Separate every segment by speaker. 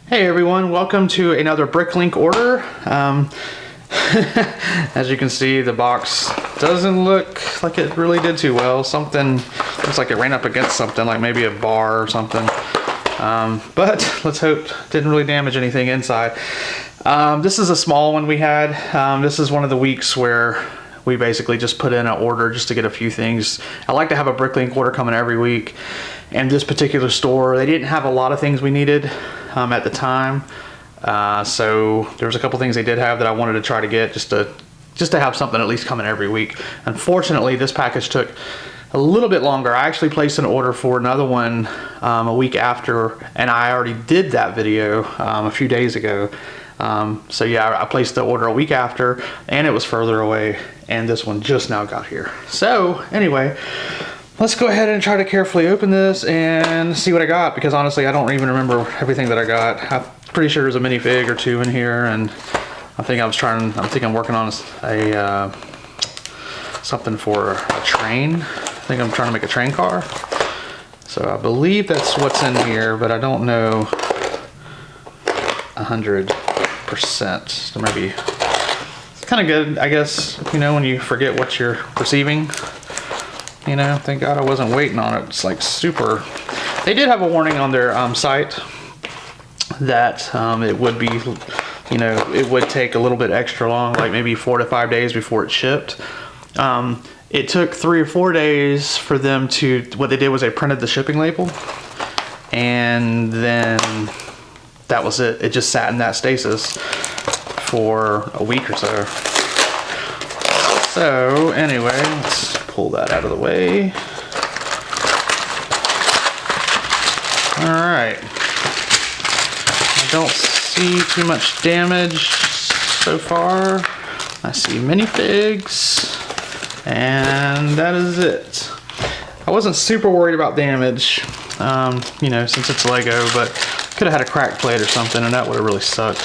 Speaker 1: Hey everyone, welcome to another Bricklink order. As you can see, the box doesn't look like it really did too well. Something looks like it ran up against something, like maybe a bar or something. But let's hope it didn't really damage anything inside. This is a small one we had. This is one of the weeks where we basically just put in an order just to get a few things. I like to have a Bricklink order coming every week. And this particular store, they didn't have a lot of things we needed at the time. So there was a couple things they did have that I wanted to try to get just to have something at least coming every week. Unfortunately, this package took a little bit longer. I actually placed an order for another one a week after, and I already did that video a few days ago. So yeah, I placed the order a week after, and it was further away, and this one just now got here. So anyway, let's go ahead and try to carefully open this and see what I got, because honestly I don't even remember everything that I got. I'm pretty sure there's a minifig or two in here, and I think I'm working on a something for a train. I think I'm trying to make a train car. So I believe that's what's in here, but I don't know 100%. So maybe it's kind of good, I guess, you know, when you forget what you're receiving. You know, thank God I wasn't waiting on it. It's like super. They did have a warning on their site that it would be, you know, it would take a little bit extra long, like maybe 4 to 5 days before it shipped. It took 3 or 4 days for them to, what they did was they printed the shipping label, and then that was it. It just sat in that stasis for a week or so. So anyway, let's pull that out of the way. All right. I don't see too much damage so far. I see minifigs, and that is it. I wasn't super worried about damage, you know, since it's Lego, but could have had a cracked plate or something, and that would have really sucked.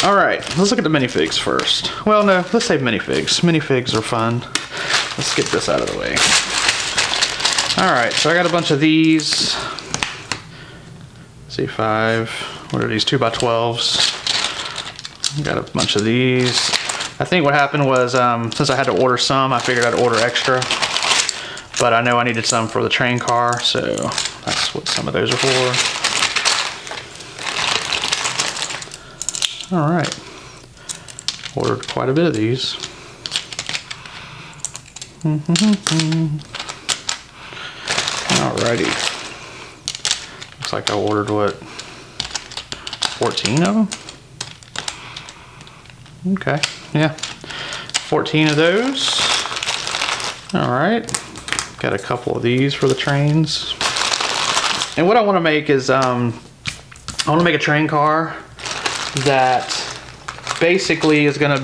Speaker 1: All right, let's look at the minifigs first. Well, no, let's save minifigs. Minifigs are fun. Let's get this out of the way. All right, so I got a bunch of these. C5. What are these? 2x12s. Got a bunch of these. I think what happened was, since I had to order some, I figured I'd order extra. But I know I needed some for the train car, so that's what some of those are for. All right. Ordered quite a bit of these. Alrighty. Looks like I ordered, what, 14 of them? Okay, yeah. 14 of those. Alright. Got a couple of these for the trains. And what I want to make is, I want to make a train car that basically is gonna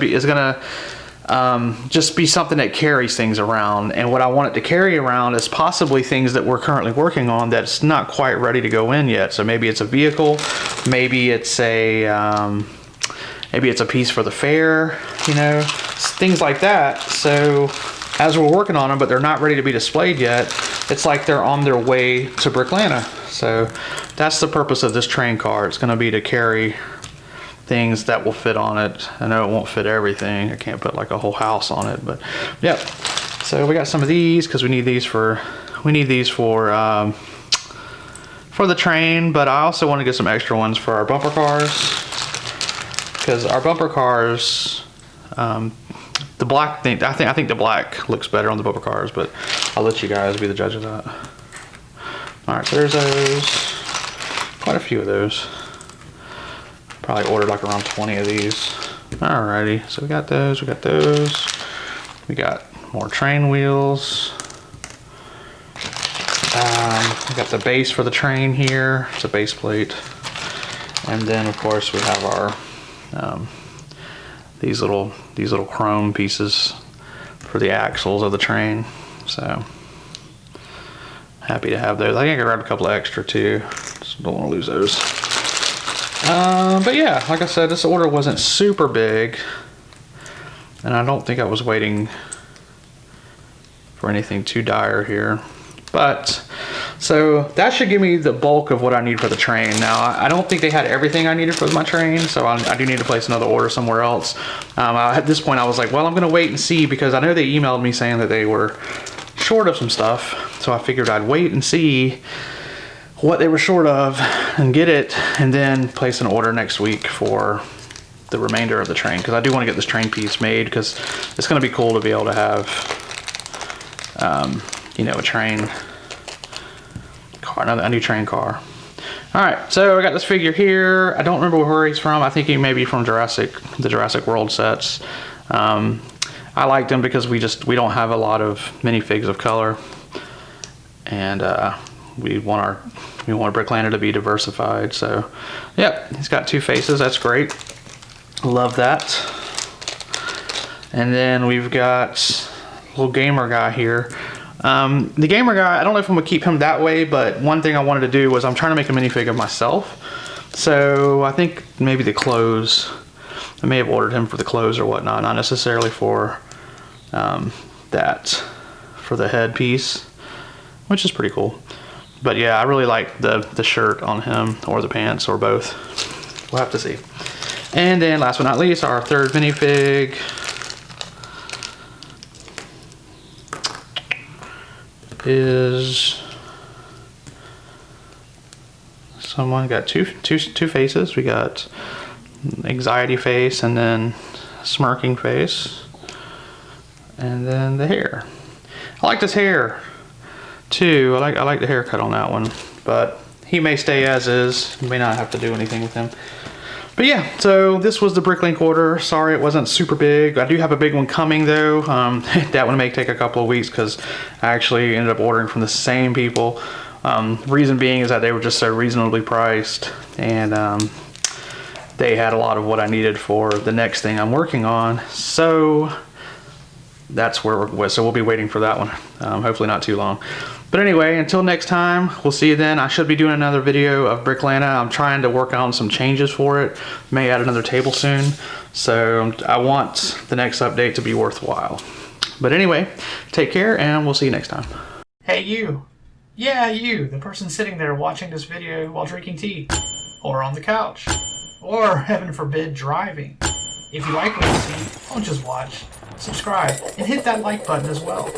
Speaker 1: just be something that carries things around. And what I want it to carry around is possibly things that we're currently working on that's not quite ready to go in yet. So maybe it's a vehicle, maybe it's a piece for the fair, you know, things like that. So as we're working on them, but they're not ready to be displayed yet, it's like they're on their way to Bricklanta. So that's the purpose of this train car. It's going to be to carry things that will fit on it. I know it won't fit everything. I can't put like a whole house on it, but yep. So we got some of these because we need these for the train, but I also want to get some extra ones for our bumper cars, because our bumper cars, the black thing, I think the black looks better on the bumper cars, but I'll let you guys be the judge of that. All right, so there's those, quite a few of those. Probably ordered like around 20 of these. Alrighty, so we got those, we got more train wheels. We got the base for the train here. It's a base plate. And then of course we have our these little chrome pieces for the axles of the train. So happy to have those. I think I grabbed a couple of extra too. Just don't want to lose those. But yeah, like I said, this order wasn't super big, and I don't think I was waiting for anything too dire here. But So that should give me the bulk of what I need for the train. Now, I don't think they had everything I needed for my train, so I do need to place another order somewhere else. At this point, I was like, well, I'm gonna wait and see, because I know they emailed me saying that they were short of some stuff. So I figured I'd wait and see what they were short of and get it, and then place an order next week for the remainder of the train, because I do want to get this train piece made, because it's going to be cool to be able to have you know, a train car, a new train car. All right, so I got this figure here. I don't remember where he's from. I think he may be from the Jurassic World sets. I liked him because we don't have a lot of minifigs of color, and we want Bricklanta to be diversified. So, yep, he's got 2 faces. That's great. Love that. And then we've got a little gamer guy here. The gamer guy, I don't know if I'm gonna keep him that way, but one thing I wanted to do was I'm trying to make a minifig of myself. So I think maybe the clothes, I may have ordered him for the clothes or whatnot, not necessarily for that, for the headpiece, which is pretty cool. But yeah, I really like the shirt on him, or the pants, or both. We'll have to see. And then last but not least, our third minifig. Is someone got two faces. We got anxiety face, and then smirking face, and then the hair. I like this hair too. I like the haircut on that one, but he may stay as is. You may not have to do anything with him. But yeah, so this was the Bricklink order. Sorry it wasn't super big. I do have a big one coming though. That one may take a couple of weeks, because I actually ended up ordering from the same people. Reason being is that they were just so reasonably priced, and they had a lot of what I needed for the next thing I'm working on. So that's where we'll be waiting for that one. Hopefully not too long. But anyway, until next time, we'll see you then. I should be doing another video of Bricklanta. I'm trying to work on some changes for it. May add another table soon. So I want the next update to be worthwhile. But anyway, take care, and we'll see you next time.
Speaker 2: Hey you. Yeah, you, the person sitting there watching this video while drinking tea. Or on the couch. Or, heaven forbid, driving. If you like what you see, don't just watch. Subscribe, and hit that like button as well.